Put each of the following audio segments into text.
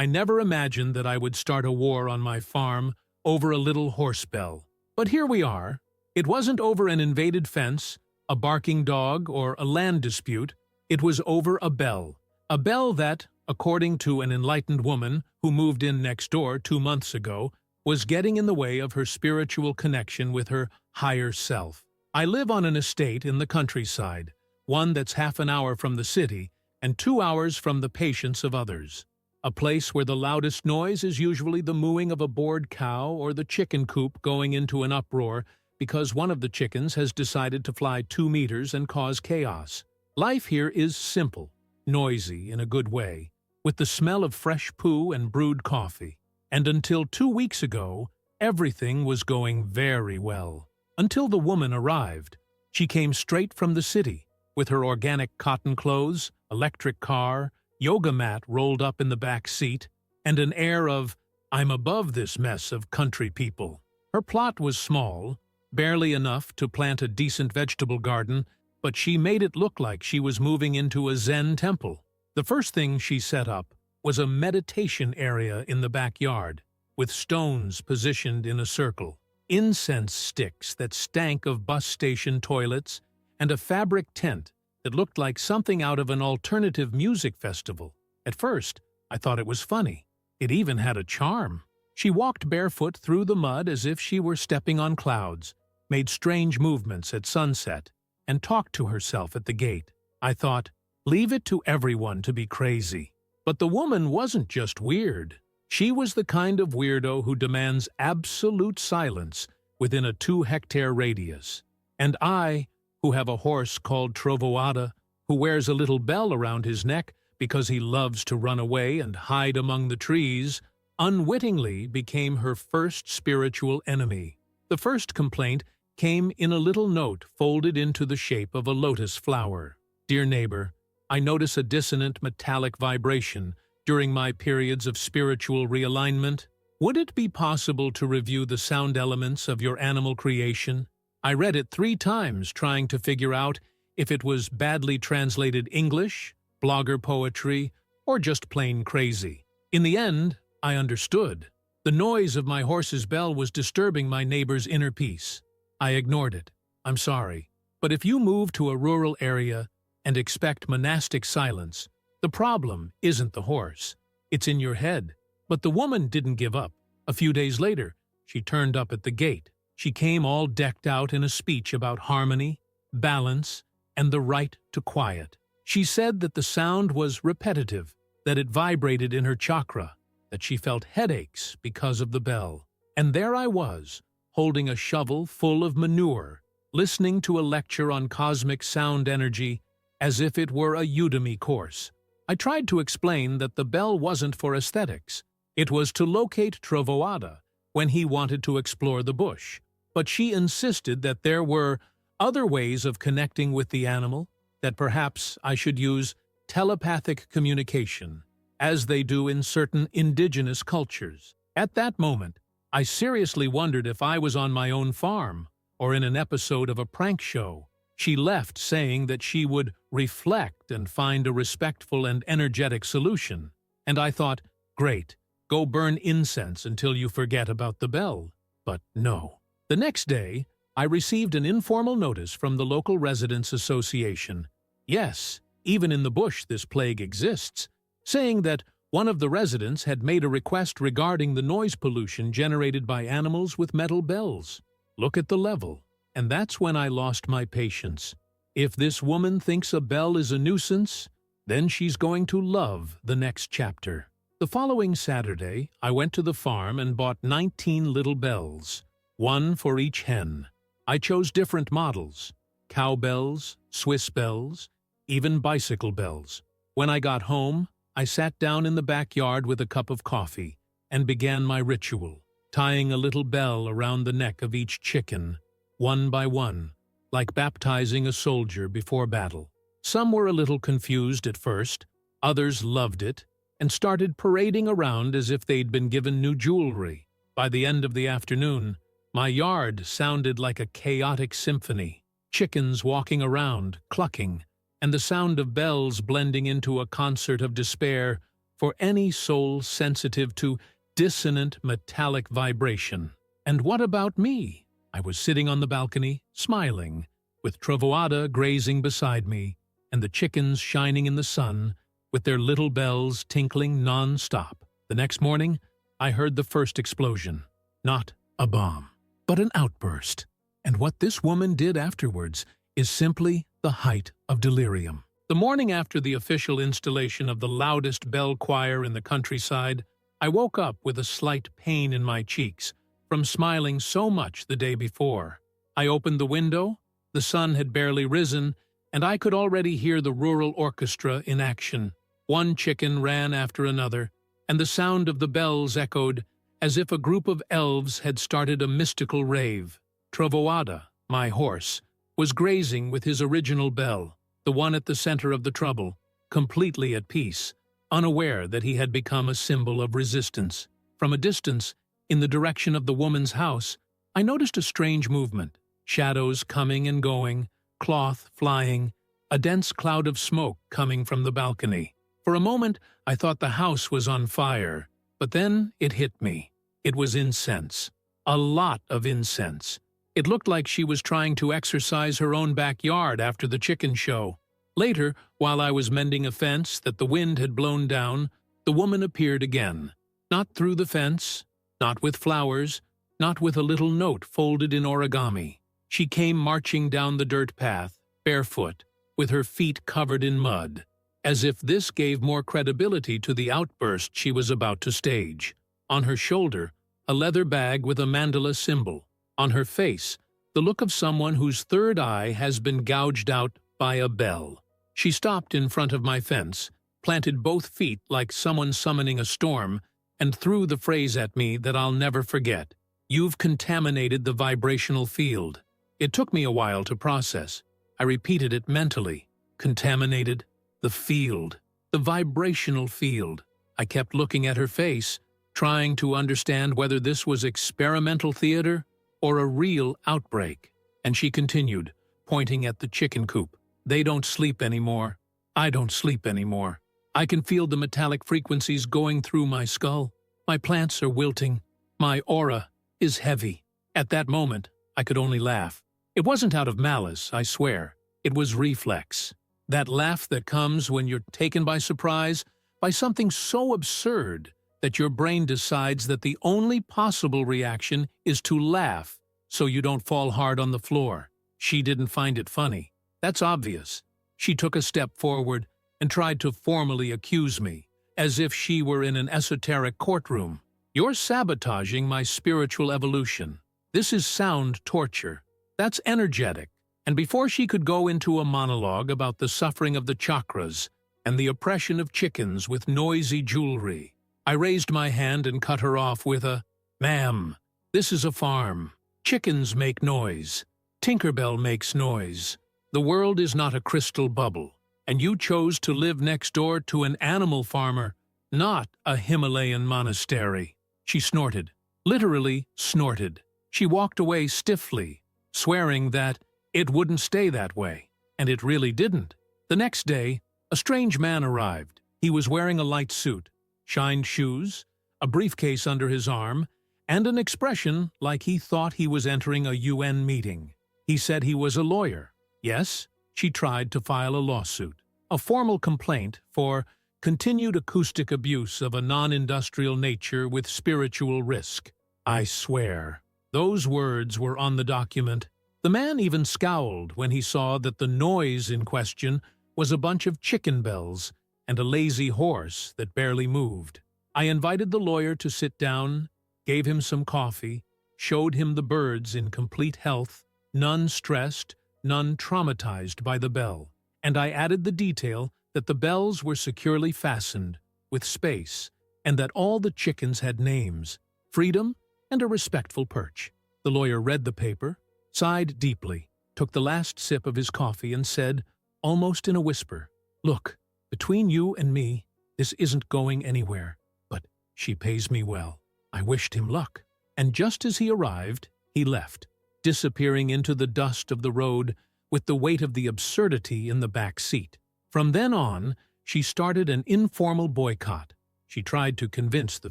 I never imagined that I would start a war on my farm over a little horse bell. But here we are. It wasn't over an invaded fence, a barking dog, or a land dispute. It was over a bell. A bell that, according to an enlightened woman who moved in next door 2 months ago, was getting in the way of her spiritual connection with her higher self. I live on an estate in the countryside, one that's half an hour from the city and 2 hours from the patience of others. A place where the loudest noise is usually the mooing of a bored cow or the chicken coop going into an uproar because one of the chickens has decided to fly 2 meters and cause chaos. Life here is simple, noisy in a good way, with the smell of fresh poo and brewed coffee. And until 2 weeks ago, everything was going very well. Until the woman arrived. She came straight from the city, with her organic cotton clothes, electric car, yoga mat rolled up in the back seat, and an air of, "I'm above this mess of country people." Her plot was small, barely enough to plant a decent vegetable garden, but she made it look like she was moving into a Zen temple. The first thing she set up was a meditation area in the backyard, with stones positioned in a circle, incense sticks that stank of bus station toilets, and a fabric tent that looked like something out of an alternative music festival. At first, I thought it was funny. It even had a charm. She walked barefoot through the mud as if she were stepping on clouds, made strange movements at sunset, and talked to herself at the gate. I thought, leave it to everyone to be crazy. But the woman wasn't just weird. She was the kind of weirdo who demands absolute silence within a 2-hectare radius. And I, who have a horse called Trovoada, who wears a little bell around his neck because he loves to run away and hide among the trees, unwittingly became her first spiritual enemy. The first complaint came in a little note folded into the shape of a lotus flower. Dear neighbor, I notice a dissonant metallic vibration during my periods of spiritual realignment. Would it be possible to review the sound elements of your animal creation? I read it 3 times trying to figure out if it was badly translated English, blogger poetry, or just plain crazy. In the end, I understood. The noise of my horse's bell was disturbing my neighbor's inner peace. I ignored it. I'm sorry. But if you move to a rural area and expect monastic silence, the problem isn't the horse. It's in your head. But the woman didn't give up. A few days later, she turned up at the gate. She came all decked out in a speech about harmony, balance, and the right to quiet. She said that the sound was repetitive, that it vibrated in her chakra, that she felt headaches because of the bell. And there I was, holding a shovel full of manure, listening to a lecture on cosmic sound energy as if it were a Udemy course. I tried to explain that the bell wasn't for aesthetics. It was to locate Trovoada when he wanted to explore the bush. But she insisted that there were other ways of connecting with the animal, that perhaps I should use telepathic communication, as they do in certain indigenous cultures. At that moment, I seriously wondered if I was on my own farm or in an episode of a prank show. She left saying that she would reflect and find a respectful and energetic solution. And I thought, great, go burn incense until you forget about the bell. But no. The next day, I received an informal notice from the local residents' association. Yes, even in the bush this plague exists, saying that one of the residents had made a request regarding the noise pollution generated by animals with metal bells. Look at the level. And that's when I lost my patience. If this woman thinks a bell is a nuisance, then she's going to love the next chapter. The following Saturday, I went to the farm and bought 19 little bells, 1 for each hen. I chose different models, cowbells, Swiss bells, even bicycle bells. When I got home, I sat down in the backyard with a cup of coffee and began my ritual, tying a little bell around the neck of each chicken, one by one, like baptizing a soldier before battle. Some were a little confused at first, others loved it, and started parading around as if they'd been given new jewelry. By the end of the afternoon, my yard sounded like a chaotic symphony, chickens walking around, clucking, and the sound of bells blending into a concert of despair for any soul sensitive to dissonant metallic vibration. And what about me? I was sitting on the balcony, smiling, with Trovoada grazing beside me, and the chickens shining in the sun, with their little bells tinkling non-stop. The next morning, I heard the first explosion. Not a bomb, but an outburst. And what this woman did afterwards is simply the height of delirium. The morning after the official installation of the loudest bell choir in the countryside, I woke up with a slight pain in my cheeks from smiling so much the day before. I opened the window, the sun had barely risen, and I could already hear the rural orchestra in action. One chicken ran after another, and the sound of the bells echoed as if a group of elves had started a mystical rave. Trovoada, my horse, was grazing with his original bell, the one at the center of the trouble, completely at peace, unaware that he had become a symbol of resistance. From a distance, in the direction of the woman's house, I noticed a strange movement, shadows coming and going, cloth flying, a dense cloud of smoke coming from the balcony. For a moment, I thought the house was on fire, but then it hit me. It was incense. A lot of incense. It looked like she was trying to exercise her own backyard after the chicken show. Later, while I was mending a fence that the wind had blown down, the woman appeared again. Not through the fence, not with flowers, not with a little note folded in origami. She came marching down the dirt path, barefoot, with her feet covered in mud, as if this gave more credibility to the outburst she was about to stage. On her shoulder, a leather bag with a mandala symbol. On her face, the look of someone whose third eye has been gouged out by a bell. She stopped in front of my fence, planted both feet like someone summoning a storm, and threw the phrase at me that I'll never forget. "You've contaminated the vibrational field." It took me a while to process. I repeated it mentally. Contaminated the field. The vibrational field. I kept looking at her face, trying to understand whether this was experimental theater or a real outbreak. And she continued, pointing at the chicken coop. "They don't sleep anymore. I don't sleep anymore. I can feel the metallic frequencies going through my skull. My plants are wilting. My aura is heavy." At that moment, I could only laugh. It wasn't out of malice, I swear. It was reflex. That laugh that comes when you're taken by surprise by something so absurd that your brain decides that the only possible reaction is to laugh so you don't fall hard on the floor. She didn't find it funny. That's obvious. She took a step forward and tried to formally accuse me, as if she were in an esoteric courtroom. "You're sabotaging my spiritual evolution. This is sound torture. That's energetic." And before she could go into a monologue about the suffering of the chakras and the oppression of chickens with noisy jewelry, I raised my hand and cut her off with a, "Ma'am, this is a farm. Chickens make noise. Tinkerbell makes noise. The world is not a crystal bubble, and you chose to live next door to an animal farmer, not a Himalayan monastery." She snorted, literally snorted. She walked away stiffly, swearing that it wouldn't stay that way, and it really didn't. The next day, a strange man arrived. He was wearing a light suit, shined shoes, a briefcase under his arm, and an expression like he thought he was entering a UN meeting. He said he was a lawyer. Yes, she tried to file a lawsuit, a formal complaint for continued acoustic abuse of a non-industrial nature with spiritual risk. I swear, those words were on the document. The man even scowled when he saw that the noise in question was a bunch of chicken bells and a lazy horse that barely moved. I invited the lawyer to sit down, gave him some coffee, showed him the birds in complete health, none stressed, none traumatized by the bell, and I added the detail that the bells were securely fastened, with space, and that all the chickens had names, freedom, and a respectful perch. The lawyer read the paper, sighed deeply, took the last sip of his coffee, and said, almost in a whisper, "Look, between you and me, this isn't going anywhere, but she pays me well." I wished him luck, and just as he arrived, he left, disappearing into the dust of the road with the weight of the absurdity in the back seat. From then on, she started an informal boycott, She tried to convince the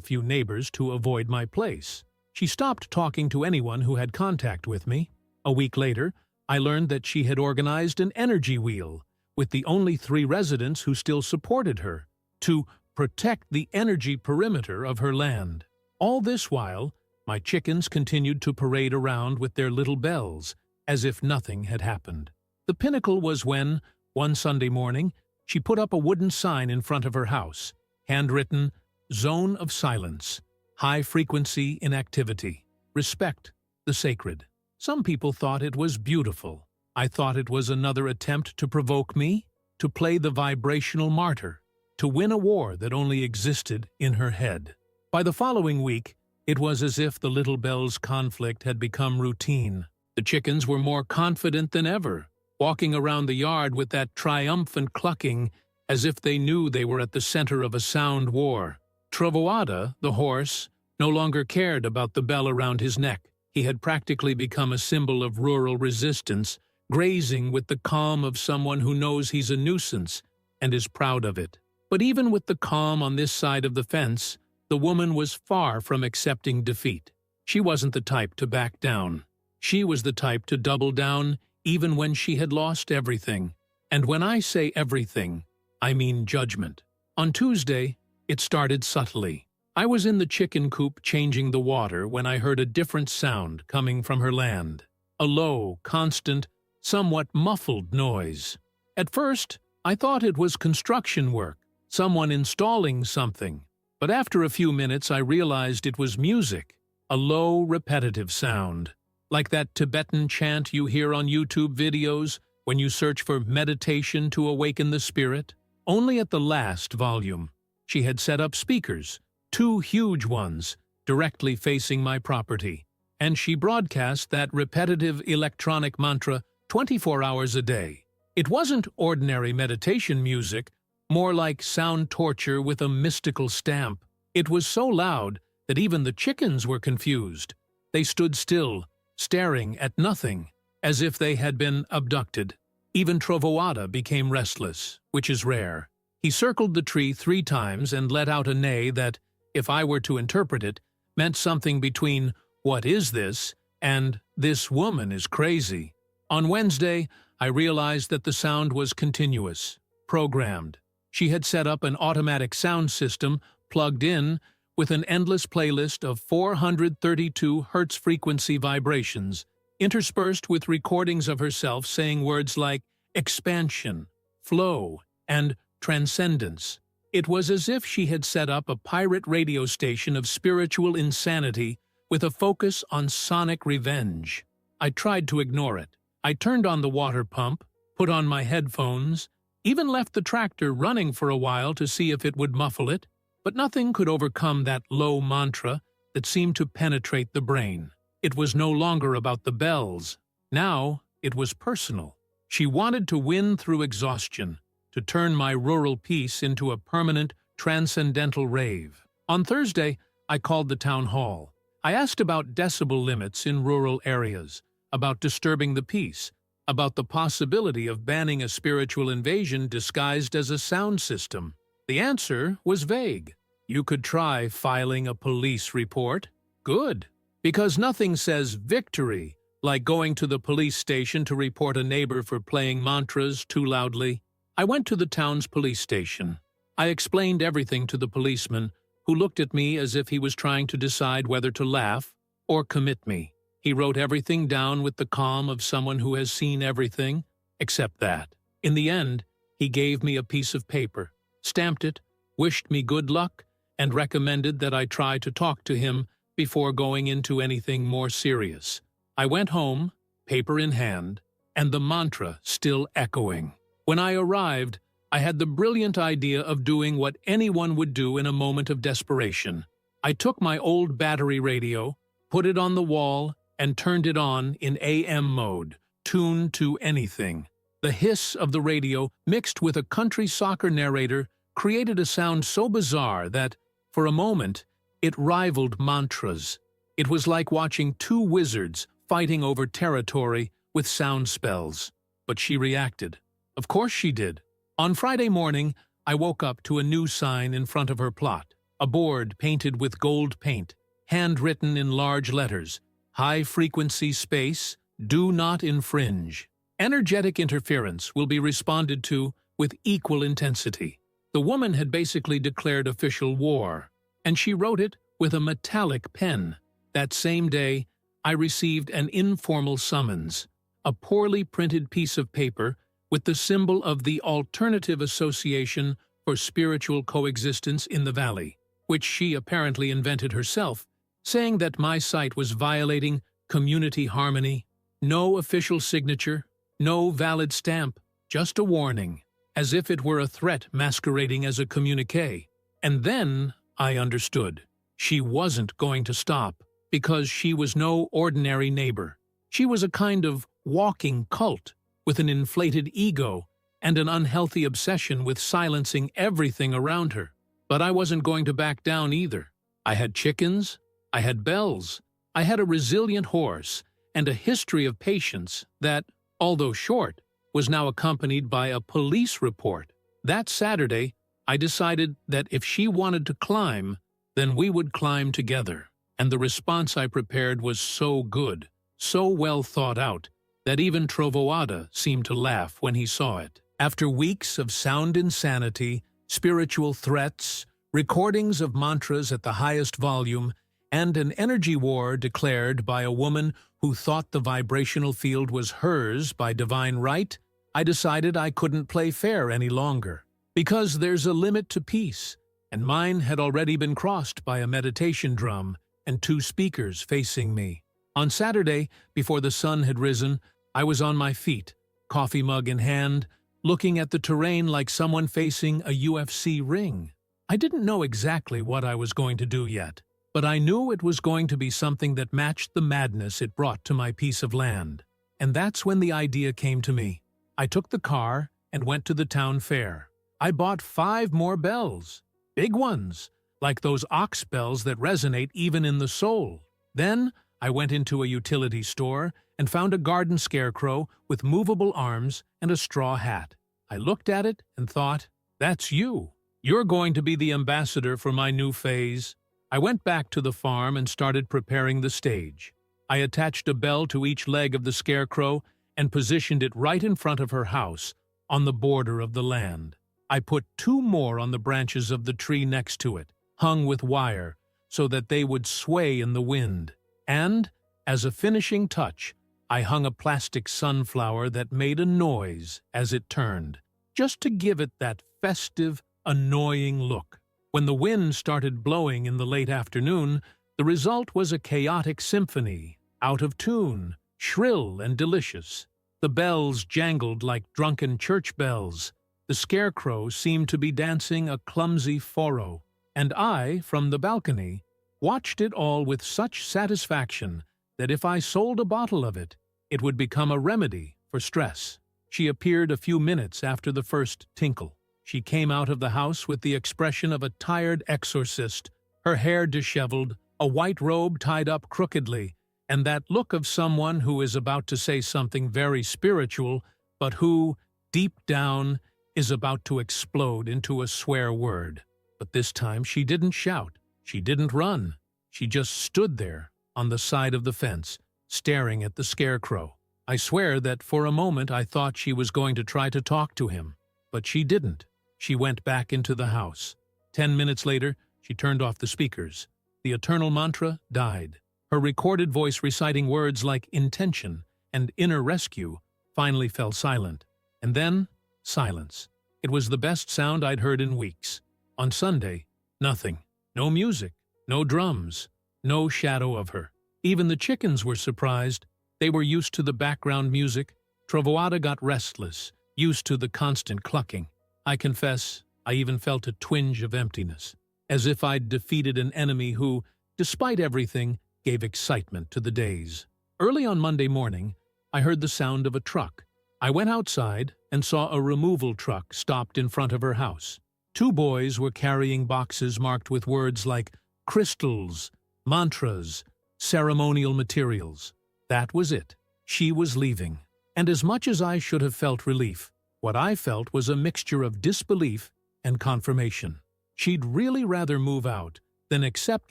few neighbors to avoid my place. She stopped talking to anyone who had contact with me. A week later, I learned that she had organized an energy wheel with the only 3 residents who still supported her to protect the energy perimeter of her land. All this while, my chickens continued to parade around with their little bells, as if nothing had happened. The pinnacle was when, one Sunday morning, she put up a wooden sign in front of her house, handwritten, "Zone of Silence, High Frequency Inactivity, Respect the Sacred." Some people thought it was beautiful. I thought it was another attempt to provoke me, to play the vibrational martyr, to win a war that only existed in her head. By the following week, it was as if the little bell's conflict had become routine. The chickens were more confident than ever, walking around the yard with that triumphant clucking as if they knew they were at the center of a sound war. Trovoada, the horse, no longer cared about the bell around his neck. He had practically become a symbol of rural resistance, grazing with the calm of someone who knows he's a nuisance and is proud of it. But even with the calm on this side of the fence, the woman was far from accepting defeat. She wasn't the type to back down. She was the type to double down even when she had lost everything. And when I say everything, I mean judgment. On Tuesday, it started subtly. I was in the chicken coop changing the water when I heard a different sound coming from her land. A low, constant, somewhat muffled noise. At first, I thought it was construction work, someone installing something. But after a few minutes, I realized it was music, a low, repetitive sound, like that Tibetan chant you hear on YouTube videos when you search for meditation to awaken the spirit. Only at the last volume. She had set up speakers, 2 huge ones, directly facing my property, and she broadcast that repetitive electronic mantra 24 hours a day. It wasn't ordinary meditation music, more like sound torture with a mystical stamp. It was so loud that even the chickens were confused. They stood still, staring at nothing, as if they had been abducted. Even Trovoada became restless, which is rare. He circled the tree 3 times and let out a neigh that, if I were to interpret it, meant something between "what is this" and "this woman is crazy." On Wednesday, I realized that the sound was continuous, programmed. She had set up an automatic sound system plugged in with an endless playlist of 432 Hz frequency vibrations, interspersed with recordings of herself saying words like expansion, flow, and transcendence. It was as if she had set up a pirate radio station of spiritual insanity with a focus on sonic revenge. I tried to ignore it. I turned on the water pump, put on my headphones, even left the tractor running for a while to see if it would muffle it, but nothing could overcome that low mantra that seemed to penetrate the brain. It was no longer about the bells. Now it was personal. She wanted to win through exhaustion, to turn my rural peace into a permanent, transcendental rave. On Thursday, I called the town hall. I asked about decibel limits in rural areas, about disturbing the peace, about the possibility of banning a spiritual invasion disguised as a sound system. The answer was vague. You could try filing a police report. Good. Because nothing says victory like going to the police station to report a neighbor for playing mantras too loudly. I went to the town's police station. I explained everything to the policeman, who looked at me as if he was trying to decide whether to laugh or commit me. He wrote everything down with the calm of someone who has seen everything, except that. In the end, he gave me a piece of paper, stamped it, wished me good luck, and recommended that I try to talk to him before going into anything more serious. I went home, paper in hand, and the mantra still echoing. When I arrived, I had the brilliant idea of doing what anyone would do in a moment of desperation. I took my old battery radio, put it on the wall, and turned it on in AM mode, tuned to anything. The hiss of the radio, mixed with a country soccer narrator, created a sound so bizarre that, for a moment, it rivaled mantras. It was like watching 2 wizards fighting over territory with sound spells. But she reacted. Of course she did. On Friday morning, I woke up to a new sign in front of her plot. A board painted with gold paint, handwritten in large letters, high-frequency space, do not infringe. Energetic interference will be responded to with equal intensity. The woman had basically declared official war, and she wrote it with a metallic pen. That same day, I received an informal summons, a poorly printed piece of paper with the symbol of the Alternative Association for Spiritual Coexistence in the Valley, which she apparently invented herself, saying that my site was violating community harmony. No official signature, no valid stamp, just a warning, as if it were a threat masquerading as a communiqué. And then I understood. She wasn't going to stop, because she was no ordinary neighbor. She was a kind of walking cult, with an inflated ego and an unhealthy obsession with silencing everything around her. But I wasn't going to back down either. I had chickens, I had bells, I had a resilient horse, and a history of patience that, although short, was now accompanied by a police report. That Saturday, I decided that if she wanted to climb, then we would climb together. And the response I prepared was so good, so well thought out, that even Trovoada seemed to laugh when he saw it. After weeks of sound insanity, spiritual threats, recordings of mantras at the highest volume, and an energy war declared by a woman who thought the vibrational field was hers by divine right, I decided I couldn't play fair any longer. Because there's a limit to peace, and mine had already been crossed by a meditation drum and 2 speakers facing me. On Saturday, before the sun had risen, I was on my feet, coffee mug in hand, looking at the terrain like someone facing a UFC ring. I didn't know exactly what I was going to do yet, but I knew it was going to be something that matched the madness it brought to my piece of land. And that's when the idea came to me. I took the car and went to the town fair. I bought 5 more bells, big ones, like those ox bells that resonate even in the soul. Then I went into a utility store and found a garden scarecrow with movable arms and a straw hat. I looked at it and thought, that's you. You're going to be the ambassador for my new phase. I went back to the farm and started preparing the stage. I attached a bell to each leg of the scarecrow and positioned it right in front of her house, on the border of the land. I put 2 more on the branches of the tree next to it, hung with wire, so that they would sway in the wind. And, as a finishing touch, I hung a plastic sunflower that made a noise as it turned, just to give it that festive, annoying look. When the wind started blowing in the late afternoon, the result was a chaotic symphony, out of tune, shrill and delicious. The bells jangled like drunken church bells. The scarecrow seemed to be dancing a clumsy foro, and I, from the balcony, watched it all with such satisfaction that if I sold a bottle of it, it would become a remedy for stress. She appeared a few minutes after the first tinkle. She came out of the house with the expression of a tired exorcist, her hair disheveled, a white robe tied up crookedly, and that look of someone who is about to say something very spiritual, but who, deep down, is about to explode into a swear word. But this time she didn't shout. She didn't run. She just stood there, on the side of the fence, staring at the scarecrow. I swear that for a moment I thought she was going to try to talk to him, but she didn't. She went back into the house. 10 minutes later, she turned off the speakers. The eternal mantra died. Her recorded voice reciting words like intention and inner rescue finally fell silent. And then, silence. It was the best sound I'd heard in weeks. On Sunday, nothing. No music, no drums, no shadow of her. Even the chickens were surprised. They were used to the background music. Trovoada got restless, used to the constant clucking. I confess, I even felt a twinge of emptiness, as if I'd defeated an enemy who, despite everything, gave excitement to the days. Early on Monday morning, I heard the sound of a truck. I went outside and saw a removal truck stopped in front of her house. 2 boys were carrying boxes marked with words like crystals, mantras, ceremonial materials. That was it. She was leaving. And as much as I should have felt relief, what I felt was a mixture of disbelief and confirmation. She'd really rather move out than accept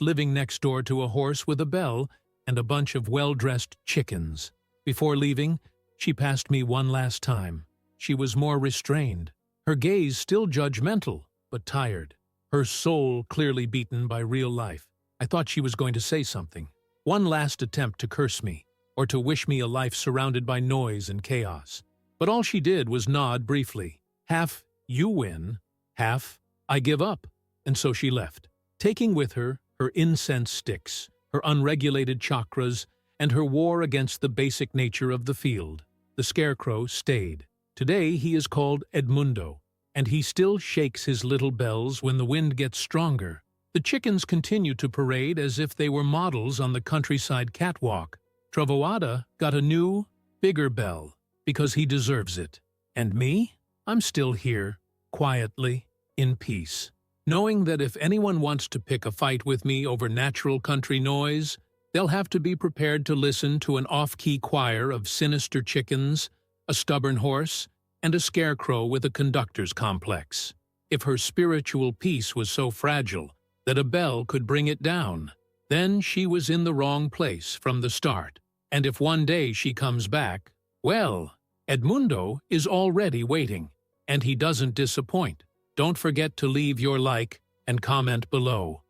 living next door to a horse with a bell and a bunch of well-dressed chickens. Before leaving, she passed me one last time. She was more restrained, her gaze still judgmental, but tired, her soul clearly beaten by real life. I thought she was going to say something. One last attempt to curse me, or to wish me a life surrounded by noise and chaos. But all she did was nod briefly. Half, you win, half, I give up. And so she left, taking with her her incense sticks, her unregulated chakras, and her war against the basic nature of the field. The scarecrow stayed. Today he is called Edmundo, and he still shakes his little bells when the wind gets stronger. The chickens continue to parade as if they were models on the countryside catwalk. Trovoada got a new, bigger bell, because he deserves it. And me? I'm still here, quietly, in peace, knowing that if anyone wants to pick a fight with me over natural country noise, they'll have to be prepared to listen to an off-key choir of sinister chickens, a stubborn horse, and a scarecrow with a conductor's complex. If her spiritual peace was so fragile that a bell could bring it down, then she was in the wrong place from the start. And if one day she comes back, well, Edmundo is already waiting, and he doesn't disappoint. Don't forget to leave your like and comment below.